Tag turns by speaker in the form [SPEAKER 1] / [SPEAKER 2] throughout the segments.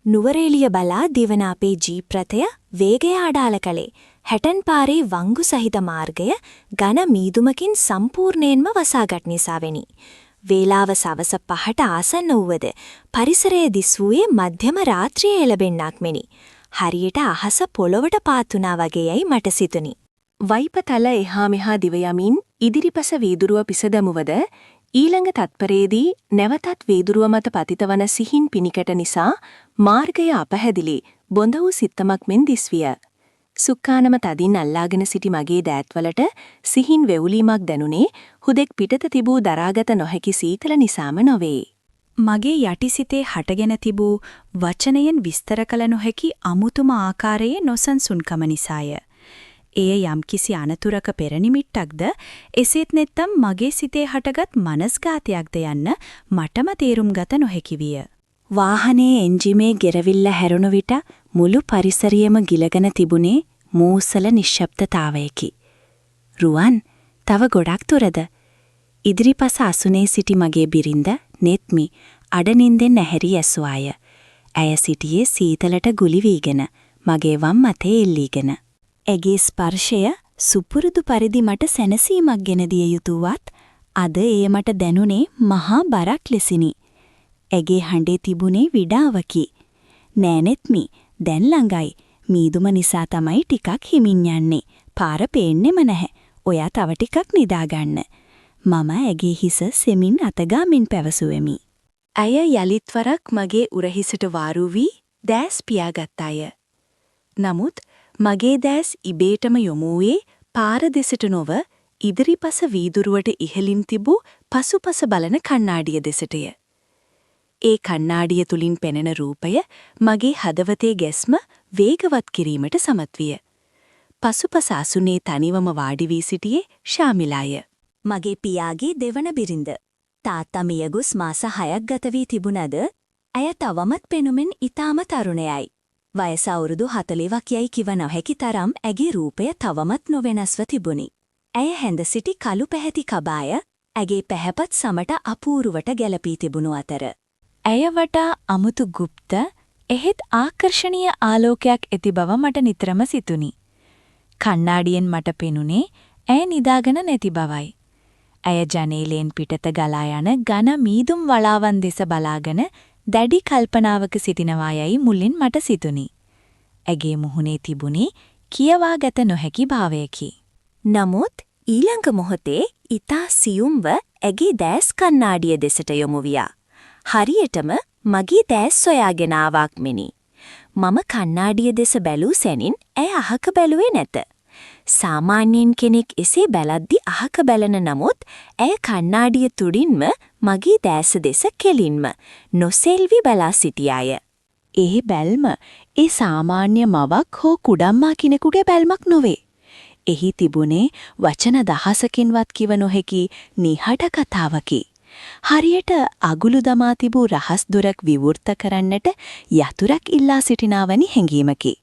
[SPEAKER 1] නුවරඑළිය බලා දිවන අපේ ජීප් රථය වේගය අඩාල කළේ. හැටන් පාරේ වංගු සහිත මාර්ගය ඝන මීදුමකින් සම්පූර්ණයෙන්ම වසාගත් නිසාවෙනි. වේලාව සවස 5ට ආසන්න වූවද පරිසරය දිස්වූයේ මධ්‍යම රාත්‍රියේ එළබෙන්නක් මෙනි. හරියට අහස පොළොවට පාත් වුණා වගේයයි මට සිතුනි. වයිපතල එහා මෙහා දිව යමින් ඉදිරිපස වීදුරුව පිසදමුවද ඊළඟ තත්පරයේදී නැවතත් වීදුරුව මත පතිතවන සිහින් පිනිකට නිසා මාර්ගය අපහැදිලි බොඳ වූ සිත්තමක් මෙන් දිස්විය. සුක්කානම තදින් අල්ලාගෙන සිටි මගේ දෑත්වලට සිහින් වෙවුලීමක් දැනුනේ හුදෙක් පිටත තිබූ දරාගත නොහැකි සීතල නිසාම නොවේ. මගේ යටිසිතේ හටගෙන තිබූ වචනයෙන් විස්තර කළ නොහැකි අමුතුම ආකාරයේ නොසන්සුන්කම නිසාය. එය යම්කිසි අනතුරක පෙරනිමිට්ටක්ද එසේත් නැත්නම් මගේ සිතේ හටගත් මනස්ගාතයක්ද යන්න මටම තේරුම් ගත නොහැකි විය. වාහනේ එන්ජිමේ ගෙරවිල්ල හැරුණු විට මුළු පරිසරයම ගිලගෙන තිබුණේ මූසල නිශ්ශබ්දතාවයකි. රුවන්, තව ගොඩක් දුරද? ඉදිරිපස අසුනේ සිටි මගේ බිරිඳ නෙත්මි අඩනින්දෙන් ඇහැරී ඇසුවාය. ඇය සිටියේ සීතලට ගුලි වීගෙන, මගේ වම් අතේ එල්ලීගෙන. ඇගේ ස්පර්ශය සුපුරුදු පරිදි මට සැනසීමක් ගෙන දිය යුතුවත් අද එය මට දැනුනේ මහා බරක් ලෙසිනි. ඇගේ හඬේ තිබුණේ විඩාවකි. නෑනෙත්මි, දැන් ළඟයි. මීදුම නිසා තමයි ටිකක් හිමින් යන්නේ. පාර පේන්නෙම නැහැ. ඔයා තව ටිකක් නිදාගන්න. මම ඇගේ හිස සෙමින් අතගාමින් පැවසුවෙමි. ඇය යලිත් වරක් මගේ උරහිසට වාරු වී දැස් පියාගත්තාය. නමුත් මගේ දැස් ඉබේටම යොමු වූයේ පාර දෙසට නොව ඉදිරිපස වීදුරුවට ඉහළින් තිබූ පසුපස බලන කණ්ණාඩිය දෙසටය. ඒ කණ්ණාඩිය තුලින් පෙනෙන රූපය මගේ හදවතේ ගැස්ම වේගවත් කිරීමට සමත් විය. පසුපස අසුනේ තනිවම වාඩි වී සිටියේ ශාමිලාය. මගේ පියාගේ දෙවන බිරිඳ. තාත්තා මියගොස් මාස 6ක් ගත වී තිබුණද ඇය තවමත් පෙනුමෙන් ඊටාම තරුණයයි. වයස අවුරුදු 40ක් යයි කිව නොහැකි තරම් ඇගේ රූපය තවමත් නොවෙනස්ව තිබුණි. ඇය හැඳ සිටි කළු පැහැති කබාය ඇගේ පැහැපත් සමට අපූරුවට ගැලපී තිබුණු අතර ඇය වටා අමුතු গুপ্ত එහෙත් ආකර්ෂණීය ආලෝකයක් ඇති බව මට නිතරම සිතුනි. කණ්ණාඩියෙන් මට පෙනුනේ ඇය නිදාගෙන නැති බවයි. ඇය ජනේලයෙන් පිටත ගලා යන ඝන මීදුම් වලාවන් දෙස බලාගෙන දැඩි කල්පනාවක සිටිනවා යයි මුලින් මට සිතුනි. ඇගේ මුහුණේ තිබුණේ කියවාගත නොහැකි භාවයකි. නමුත් ඊළඟ මොහොතේ ඊතා සියුම්ව ඇගේ දැස් කණ්ණාඩිය දෙසට යොමු වියා. හරියටම මගේ දැස් සොයාගෙන ආවක් මෙනි. මම කණ්ණාඩිය දෙස බැලූ සැනින් ඇය අහක බැලුවේ නැත. සාමාන්‍යයෙන් කෙනෙක් එසේ බැලද්දි අහක බැලන නමුත් ඇය කණ්ණාඩිය තුඩින්ම මගේ දැස දෙස කෙලින්ම නොසෙල්වි බලා සිටියාය. ඒ බැල්ම ඒ සාමාන්‍ය මවක් හෝ කුඩම්මා කෙනෙකුගේ බැල්මක් නොවේ. එහි තිබුණේ වචන දහසකින්වත් කිව නොහැකි නිහඬ කතාවකි. හරියට අගුළු දමා තිබූ රහස් දොරක් විවෘත කරන්නට යතුරක් ඉල්ලා සිටිනා වැනි හැඟීමකි.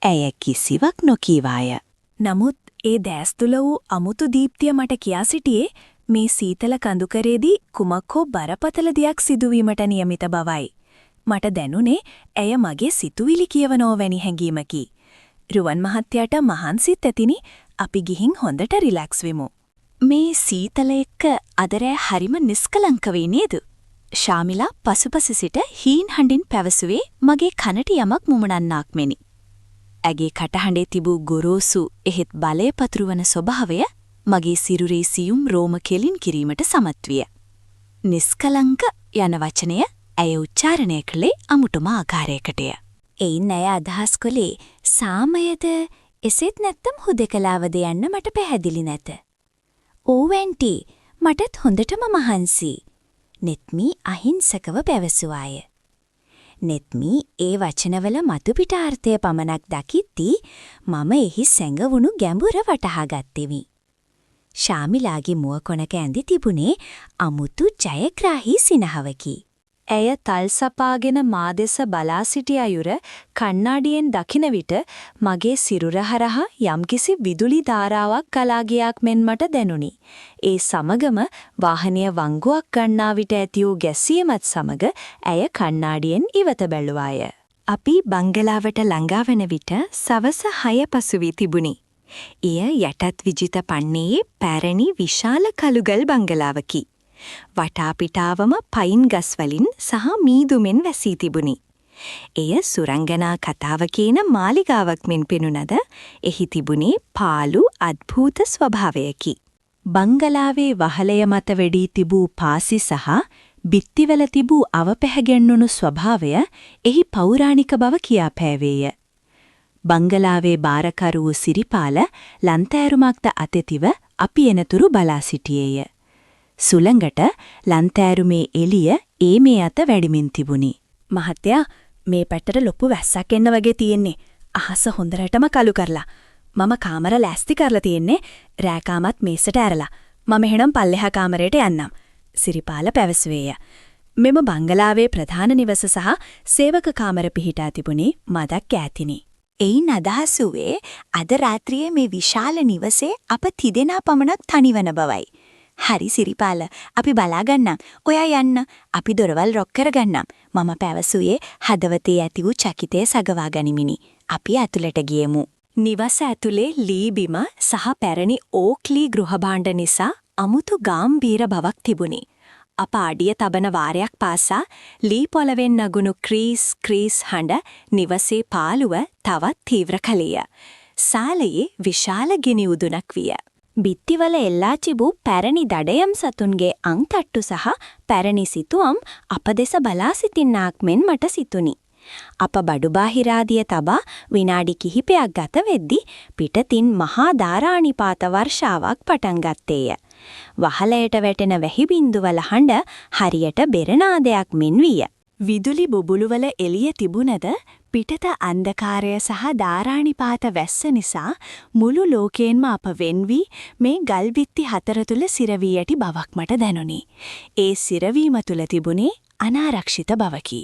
[SPEAKER 1] ඇය කිසිවක් නොකීවාය. නමුත් ඒ දැස් තුල වූ අමුතු දීප්තිය මට කියා සිටියේ මේ සීතල කඳුකරේදී කුමක් හෝ බරපතල දෙයක් සිදුවීමට නියමිත බවයි. මට දැනුනේ ඇය මගේ සිතුවිලි කියවනෝ වැනි හැඟීමකි. රුවන් මහත්තයාට මහන්සිත් ඇතිනි අපි ගිහින් හොඳට රිලැක්ස් වෙමු. මේ සීතල එක්ක අදරෑ හරිම නිස්කලංක වේ නේද? ශාමිලා පසුපස සිට හීන් හඬින් පැවසුවේ මගේ කනට යමක් මුමුණන්නක් මෙනි. ඇගේ කටහඬේ තිබූ ගොරෝසු එහෙත් බලය පතුරවන ස්වභාවය මගේ සිරුරේ සියුම් රෝම කෙලින් කිරීමට සමත් විය. නිස්කලංක යන වචනය ඇය උච්චාරණය කළේ අමුතුම ආකාරයකටය. එයින් ඇය අදහස් කළේ සාමයද එසේත් නැත්නම් හුදකලාවද යන්න මට පැහැදිලි නැත. "ඕ ඇන්ටි, මටත් හොඳටම මහන්සි." නෙත්මි අහිංසකව පැවසුවාය. නෙත්මි ඒ වචනවල මතු පිටාර්ථය පමණක් දකිද්දී මම එහි සැඟවුණු ගැඹුර වටහා ගත්තෙමි. ශාමිලාගේ මුව කොනක ඇඳි තිබුණේ අමුතු ජයග්‍රාහී සිනහවකි. ඇය තල් සපාගෙන මා දෙස බලා සිටි අයුර කණ්ණාඩියෙන් දකින විට මගේ සිරුර හරහා යම්කිසි විදුලි ධාරාවක් ගලා ගියාක් මෙන් මට දැනුනි. ඒ සමගම වාහනය වංගුවක් ගන්නා විට ඇති වූ ගැස්සීමත් සමග ඇය කණ්ණාඩියෙන් ඉවත බැලුවාය. අපි බංගලාවට ළඟාවන විට සවස 6 පසු වී තිබුණි. එය යටත් විජිත පන්නයේ පැරණි විශාල කළුගල් බංගලාවකි. වටාපිටාවම පයින් ගස් වලින් සහ මීදුමෙන් වැසී තිබුණි. එය සුරංගනා කතාව කියන මාලිගාවක් මෙන් පෙනුනද එහි තිබුණේ පාළු අද්භූත ස්වභාවයකි. බංගලාවේ වහලය මත වෙඩී තිබූ පාසි සහ බිත්තිවල තිබූ අවපැහැගෙන්නුණු ස්වභාවය එහි පෞරාණික බව කියා පෑවේය. බංගලාවේ බාරකරු සිරිපාල ලන්තෑරුමක්ද අතෙතිව අපි එනතුරු බලා සිටියේය. සුළඟට ලන්තෑරුමේ එළිය ඒ මේ අත වැඩිමින් තිබුණි.
[SPEAKER 2] මහත්තයා, මේ පැත්තට ලොකු වැස්සක් එන්න වගේ තියෙන්නේ. අහස හොඳටම කළු කරලා. මම කාමර ලෑස්ති කරලා තියෙන්නේ. රෑකාමත් මේසට ඇරලා. මම එහෙනම් පල්ලෙහා කාමරයට යන්නම්. සිරිපාල පැවසුවේය. මෙම බංගලාවේ ප්‍රධාන නිවස සහ සේවක කාමර පිහිටා තිබුණේ මදක් ඈතිනි.
[SPEAKER 1] එයින් අදහස් වූයේ අද රාත්‍රියේ මේ විශාල නිවසේ අප තිදෙනා පමණක් තනිවන බවයි. හරි සිරිපාල, අපි බලාගන්නම්. ඔයා යන්න. අපි දොරවල් රොක් කරගන්නම්. මම පැවසුවේ හදවතේ ඇති වූ චකිතය සගවා ගනිමිනි. අපි ඇතුළට ගියෙමු. නිවස ඇතුලේ ලී බිම සහ පැරණි ඕක්ලී ගෘහභාණ්ඩ නිසා අමුතු ගාම්භීර බවක් තිබුණි. අප අඩිය තබන වාරයක් පාසා ලී පොළවෙන් නගුණු ක්‍රීස් හඬ නිවසේ පාළුව තවත් තීව්‍ර කළේය. සාලයේ විශාල ගිනි උදුනක් විය. බිත්තිවල එල්ලා තිබූ පැරණි දඩයම් සතුන්ගේ අංතට්ටු සහ පැරණි සිතුවම් අප දෙස බලා සිටින්නාක් මෙන් මට සිතුනි. අප බඩුබාහිරාදිය තබා විනාඩි කිහිපයක් ගත වෙද්දි පිටතින් මහා ධාරානිපාත වර්ෂාවක් පටන් ගත්තේය. වහලයට වැටෙන වැහි බින්දුවල හඬ හරියට බෙරනාදයක් මෙන් විය. විදුලි බුබුළුවල එළිය තිබුණද පිටත අන්ධකාරය සහ ධාරානිපාත වැස්ස නිසා මුළු ලෝකයෙන්ම අප වෙන් වී මේ ගල්බිත්ති 4 තුල සිරවී ඇති බවක් මට දැනුනි. ඒ සිරවීම තුල තිබුණේ අනාරක්ෂිත බවකි.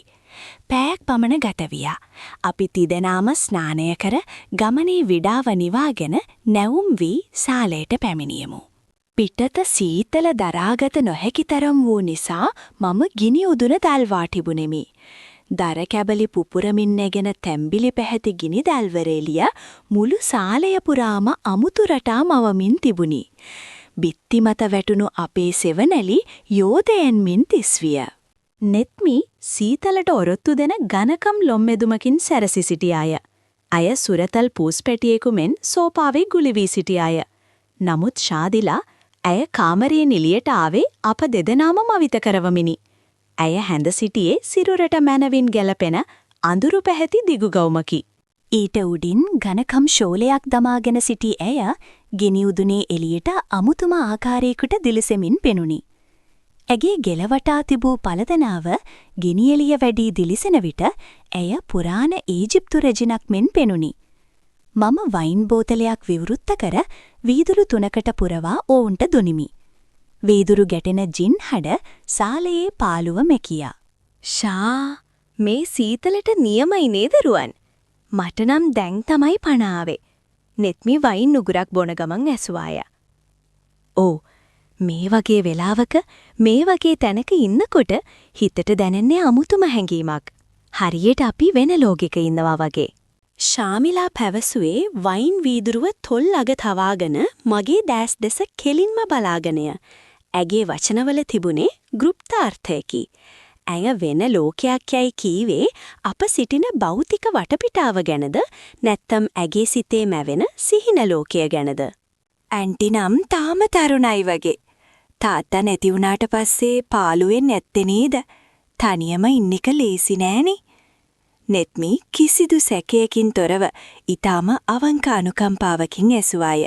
[SPEAKER 1] පැයක් පමණ ගත විය. අපි තිදෙනාම ස්නානය කර ගමනේ විඩාව නිවාගෙන නැවුම් වී සාලයට පැමිණියෙමු. පිටත සීතල දරාගත නොහැකි තරම් වූ නිසා මම ගිනි උදුන දල්වා තිබුණෙමි. දර කැබලි පුපුරමින් නැගෙන තැම්බිලි පැහැති ගිනි දැල්වරේලිය මුළු සාලය පුරාම අමුතු රටා මවමින් තිබුණි. බිත්ති මත වැටුණු අපේ සෙවණැලි යෝධයන් මින් තිස්විය. නෙත්මි සීතලට ඔරොත්තු දෙන ඝනකම් ලොම්මෙදුමකින් සැරසි සිටියාය. අය සුරතල් පූස්පැටියෙකු මෙන් සෝපාවේ ගුලි වී සිටියාය. නමුත් ශාදිලා ඇය කාමරයෙන් එළියට ආවේ අප දෙදෙනාම මවිත කරවමිනි. ඇය හැඳ සිටියේ සිරුරට මැනවින් ගැලපෙන අඳුරු පැහැති දිගු ගවුමකි. ඊට උඩින් ඝනකම් ෂෝලයක් දමාගෙන සිටි ඇය ගිනි උදුනේ එළියට අමුතුම ආකාරයකට දිලිසෙමින් පෙනුනි. ඇගේ ගෙලවටා තිබූ පළදනාව ගිනි එළිය වැඩි දිලිසෙන විට ඇය පුරාණ ඊජිප්තු රෙජිනක් මෙන් පෙනුනි. මම වයින් බෝතලයක් විවෘත කර වීදුරු 3කට පුරවා ඔවුන්ට දුනිමි. වීදුරු ගැටෙන ජින් හඩ සාලයේ පාළුව මෙකියා. ෂා, මේ සීතලට නියමයි නේද රුවන්? මට නම් දැන් තමයි පණ ආවේ. නෙත්මි වයින් නුගුරක් බොන ගමන් ඇසුවාය. "ඕ, මේ වගේ වෙලාවක මේ වගේ තැනක ඉන්නකොට හිතට දැනෙන්නේ අමුතුම හැඟීමක්. හරියට අපි වෙන ලෝකෙක ඉන්නවා වගේ." ශාමිලා පැවසුවේ වයින් වීදුරුව තොල් අග තවාගෙන මගේ දැස් දෙස කෙලින්ම බලාගෙනය. ඇගේ වචනවල තිබුණේ ගෘප්තාර්ථයකි. ඇය වෙන ලෝකයක් යයි කීවේ අප සිටින භෞතික වටපිටාව ගැනද නැත්නම් ඇගේ සිතේ මැවෙන සිහින ලෝකය ගැනද? ඇන්ටි නම් තාම තරුණයි වගේ. තාත්තා නැති වුණාට පස්සේ පාළුවෙන් නැත්තේ නේද? තනියම ඉන්න එක ලේසි නෑනේ. නෙත්මි කිසිදු සැකයකින් තොරව ඊටාම අවංක අනුකම්පාවකින් ඇසුවාය.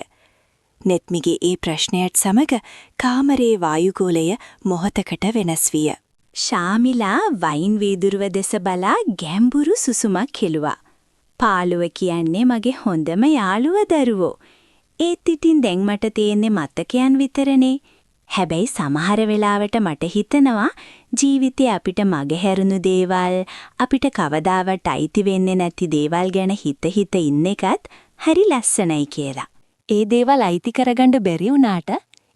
[SPEAKER 1] නෙත්මිගේ ඒ ප්‍රශ්නයත් සමග කාමරේ වායුගෝලය මොහොතකට වෙනස් විය. ශාමිලා වයින් වීදුරුව දෙස බලා ගැඹුරු සුසුමක් හෙළුවා. "පාළුව කියන්නේ මගේ හොඳම යාළුව දරුවෝ. ඒත් ඉතින් දැන් මට තියෙන්නේ මතකයන් විතරනේ. හැබැයි සමහර වෙලාවට මට හිතෙනවා ජීවිතේ අපිට මගහැරුණු දේවල්, අපිට කවදාවත් අයිති වෙන්නේ නැති දේවල් ගැන හිත ඉන්න එකත් හරි ලස්සනයි කියලා. ඒ දේවල් අයිති කරගන්න බැරි වුණාට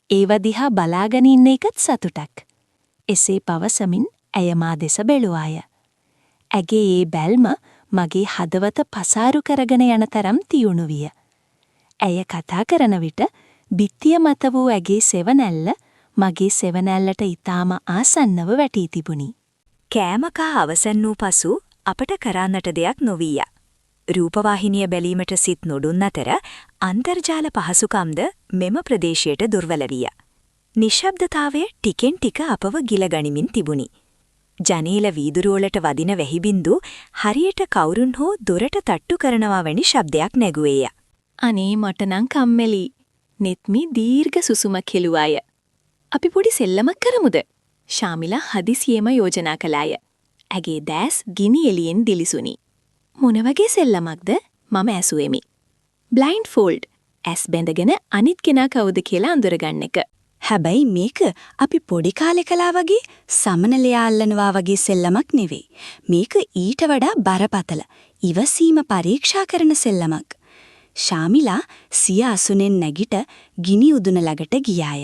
[SPEAKER 1] ඒව දිහා බලාගෙන ඉන්න එකත් සතුටක්." එසේ පවසමින් ඇය මා දෙස බැලුවාය. ඇගේ ඒ බැල්ම මගේ හදවත පසාරු කරගෙන යන තරම් තියුණු විය. ඇය කතා කරන විට බිත්තිය මත වූ ඇගේ සෙවණැල්ල මගේ සෙවණැල්ලට ඊටාම ආසන්නව වැටී තිබුණි.
[SPEAKER 2] කෑම කා අවසන් වූ පසු අපට කරන්නට දෙයක් නොවිය. රූපවාහිනිය බැලීමට සිත් නොදුන් අතර අන්තර්ජාල පහසුකම්ද මෙම ප්‍රදේශයට දුර්වල විය. නිශ්ශබ්දතාවය ටිකෙන් ටික අපව ගිලගනිමින් තිබුණි. ජනේල වීදුරුවලට වදින වැහිබින්දු හරියට කවුරුන් හෝ දොරට තට්ටු කරනවා වැනි ශබ්දයක් නැගුවේය.
[SPEAKER 1] අනේ මට නම් කම්මැලි. නෙත්මි දීර්ඝ සුසුමක් හෙළුවාය. අපි පොඩි සෙල්ලමක් කරමුද? ශාමිලා හදිසියෙම යෝජනා කළාය. ඇගේ දැස් ගිනි එළියෙන් දිලිසුනි. මොන වගේ සෙල්ලමක්ද? මම ඇසුවෙමි. Blind fold. ඇස් බැඳගෙන අනිත් කෙනා කවුද කියලා අඳුරගන්න එක.
[SPEAKER 2] හැබැයි මේක අපි පොඩි කාලේ කළා වගේ සමනලයා අල්ලනවා වගේ සෙල්ලමක් නෙවෙයි. මේක ඊට වඩා බරපතල ඉවසීම පරීක්ෂා කරන සෙල්ලමක්. ශාමිලා සිය අසුනෙන් නැගිට ගිනි උදුන ළඟට ගියාය.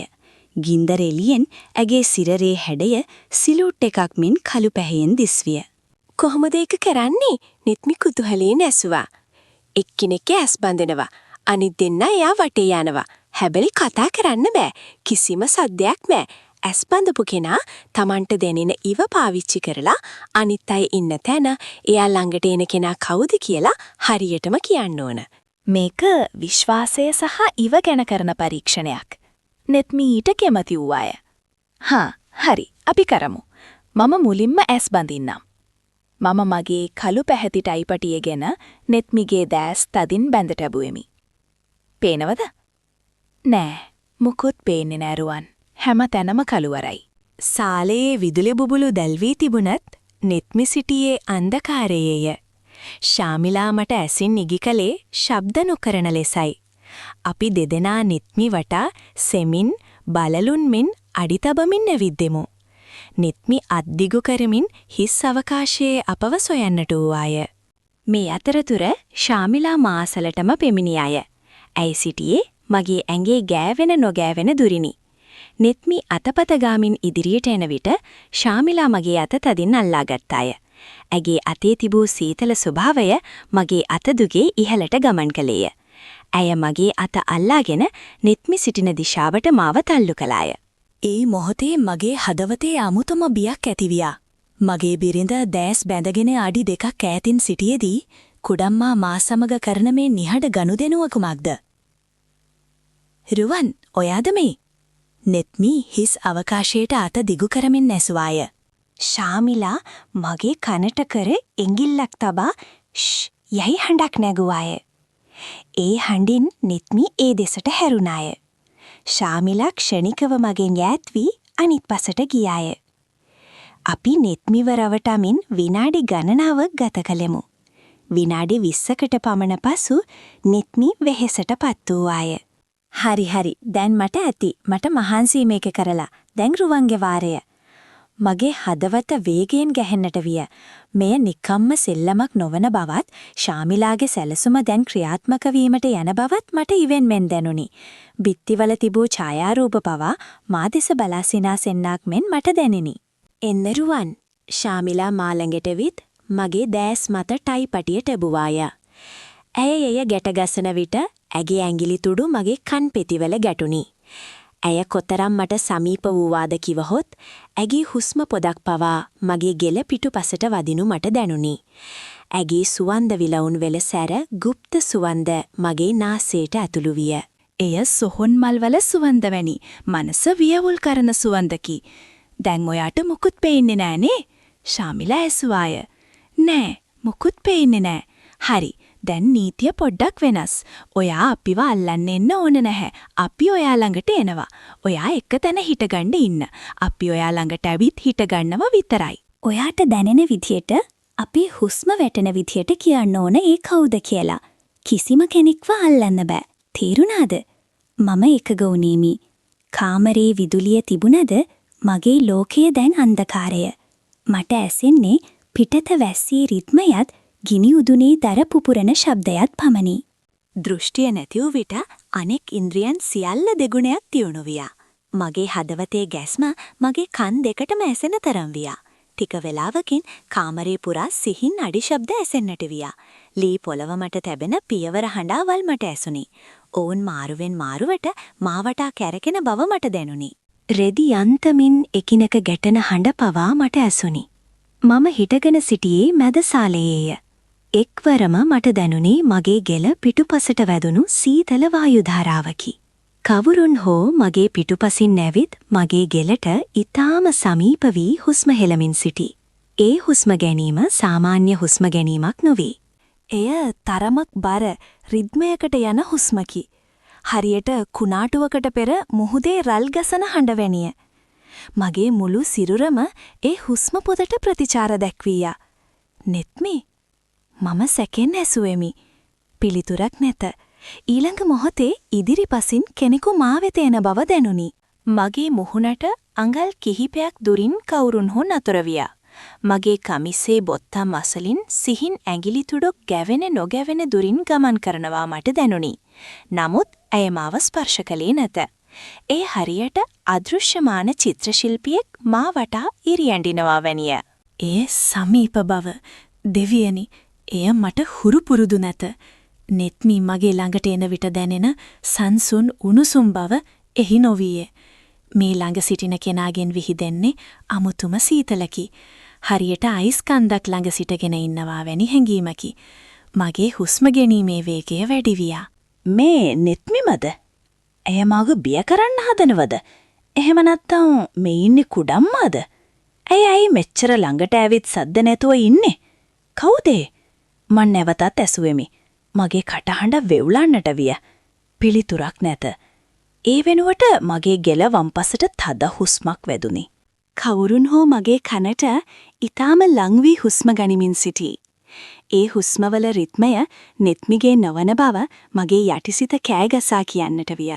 [SPEAKER 2] ගින්දර එළියෙන් ඇගේ සිරරේ හැඩය සිලූට් එකක් මෙන් කළු පැහැයෙන් දිස්විය.
[SPEAKER 1] කොහොමද ඒක කරන්නේ? නෙත්මි කුතුහලයෙන් ඇසුවා. එක්කෙනෙක් ඇස් බඳිනවා. අනිත් දෙන්නා එයා වටේ යනවා. හැබැයි කතා කරන්න බෑ. කිසිම සද්දයක් නෑ. ඇස් බඳපු කෙනා Tamanට දැනෙන ඉව පාවිච්චි කරලා අනිත් අය ඉන්න තැන එයා ළඟට එන කෙනා කවුද කියලා හරියටම කියන්න ඕන.
[SPEAKER 2] මේක විශ්වාසය සහ ඉව ගැන කරන පරීක්ෂණයක්. නෙත්මි ඊට කැමති වූවාය. හරි, අපි කරමු. මම මුලින්ම ඇස් බඳින්නම්. මම මගේ කළු පැහැති ටයිපටියගෙන නෙත්මිගේ දැස් තදින් බැඳ තැබුවෙමි. පේනවද? නෑ, මුකුත් පේන්නේ නෑ රුවන්. හැම තැනම කළුවරයි.
[SPEAKER 1] සාලයේ විදුලි බුබුලු දැල්වී තිබුණත් නෙත්මි සිටියේ අන්ධකාරයේය. ශාමිලා මට ඇසින් ඉගි කළේ ශබ්ද නොකරන ලෙසයි. අපි දෙදෙනා නෙත්මි වටා සෙමින් බලලුන් මෙන් අඩිතබමින් ඇවිද්දෙමු. නෙත්මි අද්දිගු කරමින් හිස් අවකාශයේ අපව සොයන්නට වූවාය. මේ අතරතුර ශාමිලා මාසලටම පෙමිණියාය. ඇයි සිටියේ මගේ ඇඟේ ගෑවෙන නොගෑවෙන දුරිනි. නෙත්මි අතපත ගාමින් ඉදිරියට එන විට ශාමිලා මගේ අත තදින් අල්ලාගත්තාය. ඇගේ අතේ තිබූ සීතල ස්වභාවය මගේ අත දුගේ ඉහළට ගමන් කළේය. ඇය මගේ අත අල්ලාගෙන නෙත්මි සිටින දිශාවට මාව තල්ලු කළාය.
[SPEAKER 2] ඒ මොහොතේ මගේ හදවතේ අමුතුම බියක් ඇතිවියා. මගේ බිරිඳ දැස් බැඳගෙන අඩි 2ක් ඈතින් සිටියේදී කුඩම්මා මා සමග කරන මේ නිහඬ ගනුදෙනුව කුමක්ද? රුවන්, ඔයාද මේ? නෙත්මි හිස් අවකාශයට අත දිගු කරමින් ඇසුවාය.
[SPEAKER 1] ශාමිලා මගේ කනට කර එංගිල්ලක් තබා ෂ් යයි හඬක් නැගුවාය. ඒ හඬින් නෙත්මි ඒ දෙසට හැරුණාය. ශාමිලා ක්ෂණිකව මගෙන් ඈත් වී අනිත් පසට ගියාය. අපි නෙත්මිව රවටමින් විනාඩි ගණනාවක් ගත කළෙමු. විනාඩි 20කට පමණ පසු නෙත්මි වෙහෙසටපත් වූවාය.
[SPEAKER 2] හරි, දැන් මට ඇති. මට මහන්සි මේක කරලා. දැන් රුවන්ගේ වාරය. මගේ හදවත වේගයෙන් ගැහෙන්නට විය. මෙය නිකම්ම සෙල්ලමක් නොවන බවත්, ශාමිලාගේ සැලසුම දැන් ක්‍රියාත්මක වීමට යන බවත් මට ඉවෙන්මෙන් දැනුනි. බිත්තිවල තිබූ ඡායාරූප පවා මා දෙස බලා සිනාසෙන්නක් මෙන් මට දැනිනි.
[SPEAKER 1] එන්න රුවන්, ශාමිලා මා ළඟට විත් මගේ දැස් මත ටයිපටිය තැබුවාය. ඇය එය ගැටගසන විට ඇගේ ඇඟිලි තුඩු මගේ කන් පෙතිවල ගැටුණි. ඇය කොතරම් මට සමීප වූවාද කිවහොත් ඇගේ හුස්ම පොදක් පවා මගේ ගෙල පිටුපසට වදිනු මට දැනුනි. ඇගේ සුවඳ විලවුන් වෙල සැර গুপ্ত සුවඳ මගේ නාසයට ඇතුළු විය.
[SPEAKER 2] එය සොහොන් මල්වල සුවඳ වැනි මනස වියවුල් කරන සුවඳකි. දැන් ඔයාට මුකුත් පේන්නේ නෑනේ? ශාමිලා ඇසුවාය. නෑ, මුකුත් පේන්නේ නෑ. හරි. දැන් නීතිය පොඩ්ඩක් වෙනස්. ඔයා අපිව අල්ලන්න එන්න ඕන නැහැ. අපි ඔයා ළඟට එනවා. ඔයා එක තැන හිටගන්න ඉන්න. අපි ඔයා ළඟට ඇවිත් හිටගන්නව විතරයි.
[SPEAKER 1] ඔයාට දැනෙන විදියට අපි හුස්ම වැටෙන විදියට කියන්න ඕන ඒ කවුද කියලා. කිසිම කෙනෙක්ව අල්ලන්න බෑ. තේරුණාද? මම එකග වුණේමි. කාමරේ විදුලිය තිබුණද මගේ ලෝකය දැන් අන්ධකාරය. මට ඇසෙන්නේ පිටත වැස්සී රිද්මයත් ගිනි උදුනේ දර පුපුරන ශබ්දයත් පමණි. දෘෂ්ටිය නැති වූ විට අනෙක් ඉන්ද්‍රියන් සියල්ල දෙගුණයක් තියුණු වියා. මගේ හදවතේ ගැස්ම මගේ කන් දෙකටම ඇසෙන තරම් වියා. ටික වෙලාවකින් කාමරේ පුරා සිහින් අඩි ශබ්ද ඇසෙන්නට වියා. ලී පොළව මට තැබෙන පියවර හඬාවල් මට ඇසුණි. ඔවුන් මාරුවෙන් මාරුවට මාවටා කැරකෙන බව මට දැනුනි. රෙදි යන්තමින් එකිනෙක ගැටෙන හඬ පවා මට ඇසුණි. මම හිටගෙන සිටියේ මැදසාලයේය. එක්වරම මට දැනුනේ මගේ ගෙල පිටුපසට වැදුණු සීතල වායු ධාරාවකි. කවුරුන් හෝ මගේ පිටුපසින් නැවිත් මගේ ගෙලට ඊටාම සමීප වී හුස්ම හෙළමින් සිටි. ඒ හුස්ම ගැනීම සාමාන්‍ය හුස්ම ගැනීමක් නොවේ. එය තරමක් බර රිද්මයකට යන හුස්මකි. හරියට කුණාටුවකට පෙර මුහුදේ රල් ගසන හඬ වැනිය. මගේ මුළු සිරුරම ඒ හුස්ම පොදට ප්‍රතිචාර දැක්වියා. නෙත්මි මම සැකෙන් ඇසුවෙමි. පිළිතුරක් නැත. ඊළඟ මොහොතේ ඉදිරිපසින් කෙනෙකු මා වෙත එන බව දැනුනි. මගේ මුහුණට අඟල් කිහිපයක් දුරින් කවුරුන් හෝ නතර වියා. මගේ කමිසේ බොත්තම් අසලින් සිහින් ඇඟිලි තුඩක් ගැවෙන නොගැවෙන දුරින් ගමන් කරනවා මට දැනුනි. නමුත් ඇය මාව ස්පර්ශ කළේ නැත. ඒ හරියට අදෘශ්‍යමාන චිත්‍රශිල්පියෙක් මා වටා ඉරියැඬිනවා වැනිය. ඒ සමීප බව දෙවියනි, එය මට හුරු පුරුදු නැත. නෙත්මි මගේ ළඟට එන විට දැනෙන සංසුන් උණුසුම් බව එහි නොවියේ. මේ ළඟ සිටින කෙනාගෙන් විහිදෙන්නේ අමුතුම සීතලකි. හරියට අයිස් කන්දක් ළඟ සිටගෙන ඉන්නවා වැනි හැඟීමකි. මගේ හුස්ම ගැනීමේ වේගය වැඩි වියා. මේ නෙත්මිමද? එය මාව බිය කරන්න හදනවද? එහෙම නැත්නම් මේ ඉන්නේ කුඩම්මාද? ඇයි මෙච්චර ළඟට ඇවිත් සද්ද නැතුව ඉන්නේ? කවුද? මන් නැවතත් ඇසුවෙමි. මගේ කටහඬ වෙවුලන්නට විය. පිළිතුරක් නැත. ඒ වෙනුවට මගේ ගෙල වම්පසට තද හුස්මක් වැදුනි. කවුරුන් හෝ මගේ කනට ඊටාම ලං වී හුස්ම ගනිමින් සිටී. ඒ හුස්මවල රිද්මය නෙත්මිගේ නොවන බව මගේ යටිසිත කෑගසා කියන්නට විය.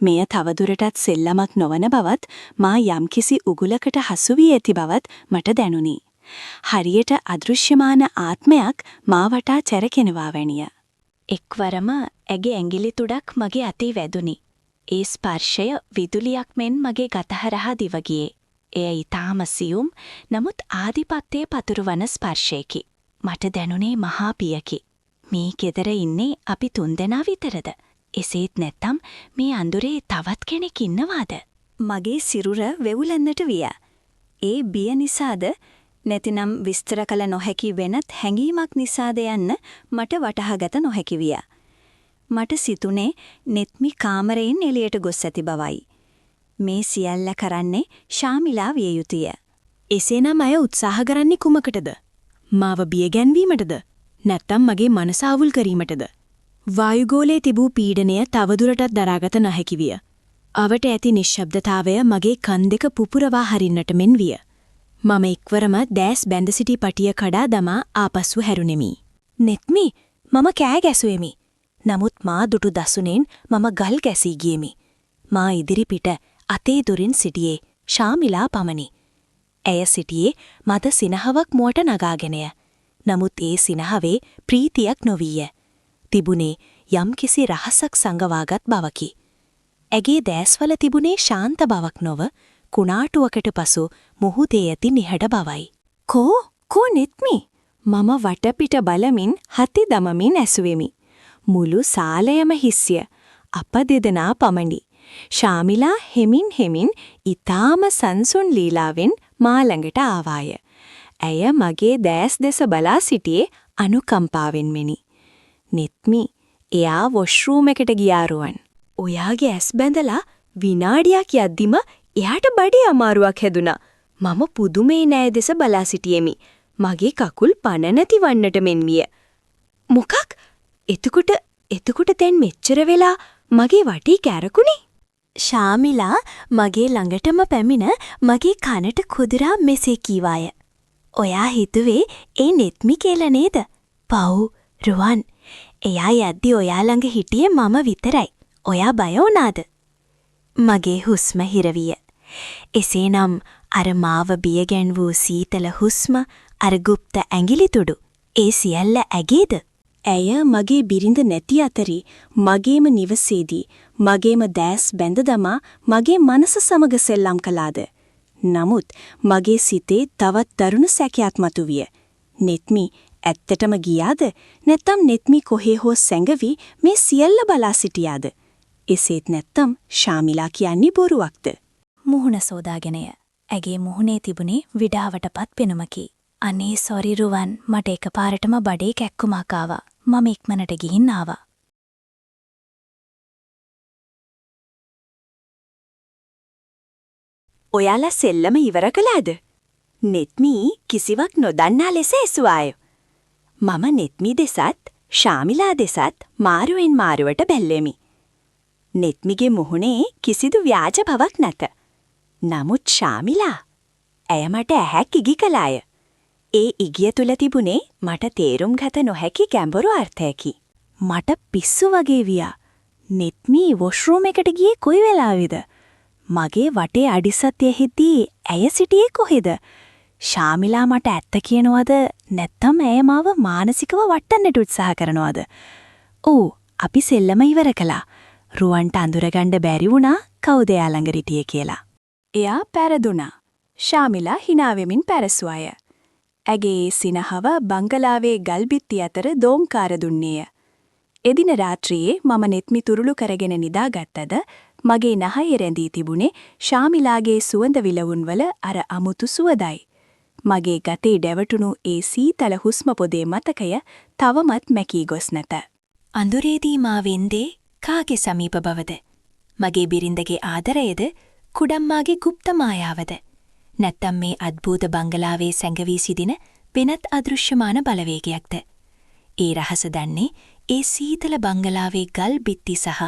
[SPEAKER 1] මෙය තවදුරටත් සෙල්ලමක් නොවන බවත් මා යම්කිසි උගුලකට හසු වී ඇති බවත් මට දැනුනි. හරියට අදෘශ්‍යමාන ආත්මයක් මා වටා චැරකෙනවා වැනිය. එක්වරම ඇගේ ඇඟිලි තුඩක් මගේ අතේ වැදුනි. ඒ ස්පර්ශය විදුලියක් මෙන් මගේ ගත හරහා දිව ගියේ. එය ඊටාම සියුම්, නමුත් ආධිපත්‍යයේ පතුරවන ස්පර්ශයකි. මට දැනුනේ මහා පියකි. මේ ගෙදර ඉන්නේ අපි 3 දෙනා විතරද? එසේත් නැත්තම් මේ අඳුරේ තවත් කෙනෙක් ඉන්නවාද? මගේ සිරුර වෙවුලන්නට විය. ඒ බිය නිසාද නැතිනම් විස්තර කළ නොහැකි වෙනත් හැඟීමක් නිසාද යන්න මට වටහාගත නොහැකි විය. මට සිතුනේ නෙත්මි කාමරයෙන් එළියට ගොස් ඇති බවයි. මේ සියල්ල කරන්නේ ශාමිලා විය යුතුය. එසේනම් අය උත්සාහ කරන්නේ කුමකටද? මාව බිය ගැන්වීමටද? නැත්නම් මගේ මනස අවුල් කිරීමටද? වායුගෝලයේ තිබූ පීඩනය තවදුරටත් දරාගත නොහැකි විය. අවට ඇති නිශ්ශබ්දතාවය මගේ කන් දෙක පුපුරවා හරින්නට මෙන් විය. මම එක්වරම දැස් බැඳ සිටි පටිය කඩා දමා ආපසු හැරුණෙමි. නෙත්මි, මම කෑ ගැසුවෙමි. නමුත් මා දුටු දසුනෙන් මම ගල් ගැසී ගියෙමි. මා ඉදිරිපිට අතේ දුරින් සිටියේ ශාමිලා පමණි. ඇය සිටියේ මද සිනහවක් මුවට නගාගෙනය. නමුත් ඒ සිනහවේ ප්‍රීතියක් නොවීය. තිබුණේ යම්කිසි රහසක් සංගවාගත් බවකි. ඇගේ දැස්වල තිබුණේ ශාන්ත බවක් නොව කුණාටුවකට පසු මුහුදේ ඇති නිහඬ බවයි. කෝ නෙත්මි? මම වටපිට බලමින් හති දමමින් ඇසුවෙමි. මුළු සාලයම හිස්ය. අප දෙදෙනා පමණි. ශාමිලා හෙමින් ඊටාම සංසුන් ලීලාවෙන් මා ළඟට ආවාය. ඇය මගේ දැස් දෙස බලා සිටියේ අනුකම්පාවෙන් මෙනි. නෙත්මි, එයා වොෂ්රූම් එකට ගියාරුවන්. ඔයාගේ ඇස් බැඳලා විනාඩියක් යද්දිම එයාට බඩේ අමාරුවක් හැදුනා. මම පුදුමේ නෑ දෙස බලා සිටියෙමි. මගේ කකුල් පණ නැති වන්නට මෙන් විය. මොකක්? එතකොට දැන් මෙච්චර වෙලා මගේ වටේ කැරකුණේ? ශාමිලා මගේ ළඟටම පැමිණ මගේ කනට කුදුරා මෙසේ කීවාය. ඔයා හිතුවේ ඒ නෙත්මි කියලා නේද? පව් රුවන්. එයා යද්දි ඔයා ළඟ හිටියේ මම විතරයි. ඔයා බය වුණාද? මගේ හුස්ම හිරවිය. එසේනම් අර මාව බියගැන් වූ සීතල හුස්ම, අර গুপ্ত ඇඟිලි තුඩු, ඒ සියල්ල ඇගේද? ඇය මගේ බිරිඳ නැති අතරේ මගේම නිවසේදී මගේම දැස් බැඳ දමා මගේ මනස සමග සෙල්ලම් කළාද? නමුත් මගේ සිතේ තවත් දරුණු සැකයක් මතුවිය. නෙත්මි ඇත්තටම ගියාද? නැත්නම් නෙත්මි කොහේ හෝ සැඟවි මේ සියල්ල බලා සිටියාද? එසේත් නැත්නම් ශාමිලා කියන්නේ බොරුවක්ද?
[SPEAKER 2] මුහුණ සෝදාගෙනය. ඇගේ මුහුණේ තිබුණේ විඩාවටපත් පෙනුමකි. අනේ සොරි රුවන්, මට එකපාරටම බඩේ කැක්කුමක් ආවා. මම ඉක්මනට ගිහින් ආවා.
[SPEAKER 1] ඔයාලා සෙල්ලම ඉවර කළාද? නෙත්මි කිසිවක් නොදන්නා ලෙස ඇසුවාය. මම නෙත්මි දෙසත් ශාමිලා දෙසත් මාරුවෙන් මාරුවට බැල්ලෙමි. නෙත්මිගේ මුහුණේ කිසිදු ව්‍යාජ බවක් නැත. නමුත් ශාමිලා, ඇය මට ඇහැක් ඉගි කළාය. ඒ ඉගිය තුල තිබුණේ මට තේරුම් ගත නොහැකි ගැඹුරු අර්ථයකි.
[SPEAKER 2] මට පිස්සු වගේ වියා. නෙත්මි වොෂ්රූම් එකට ගියේ කොයි වෙලාවේද? මගේ වටේ අඩිසත්යෙහිදී ඇය සිටියේ කොහෙද? ශාමිලා මට ඇත්ත කියනවද නැත්නම් ඇය මාව මානසිකව වටන්නට උත්සාහ කරනවද? "ඔව්, අපි සෙල්ලම ඉවර කළා. රුවන්ට අඳුරගන්න බැරි වුණා කවුද එයා ළඟ හිටියේ කියලා." එයා පැරදුනා. ශාමිලා hina වෙමින් පැරසුවාය. ඇගේ සිනහව බංගලාවේ ගල්බිත්ති අතර දෝංකාර දුන්නේය. එදින රාත්‍රියේ මම නෙත්මි තුරුළු කරගෙන නිදාගත්තද මගේ නහයේ රැඳී තිබුණේ ශාමිලාගේ සුවඳ විලවුන්වල අර අමුතු සුවඳයි. මගේ ගතේ දැවටුණු ඒ සීතල හුස්ම පොදේ මතකය තවමත් මැකී ගොස් නැත.
[SPEAKER 1] අඳුරේදී මා වෙන්දේ කාගේ සමීප බවද? මගේ බිරිඳගේ ආදරයද? කුඩම්මාගේ গুপ্ত මායාවද? නැත්තම් මේ අద్භූත බංගලාවේ සැඟවී සිටින වෙනත් අදෘශ්‍යමාන බලවේගයක්ද? ඒ රහස දන්නේ ඒ සීතල බංගලාවේ ගල් බිත්ති සහ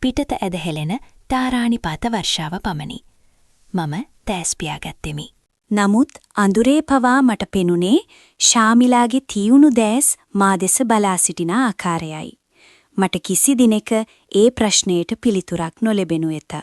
[SPEAKER 1] පිටත ඇද හෙළෙන තාරාණිපාත වර්ෂාව පමණි. මම තෑස් පියාගත්තෙමි.
[SPEAKER 2] නමුත් අඳුරේ පවා මට පෙනුනේ ශාමිලාගේ තියුණු දැස් මා දෙස බලා සිටින ආකාරයයි. මට කිසි දිනෙක ඒ ප්‍රශ්නයට පිළිතුරක් නොලැබෙනු ඇත.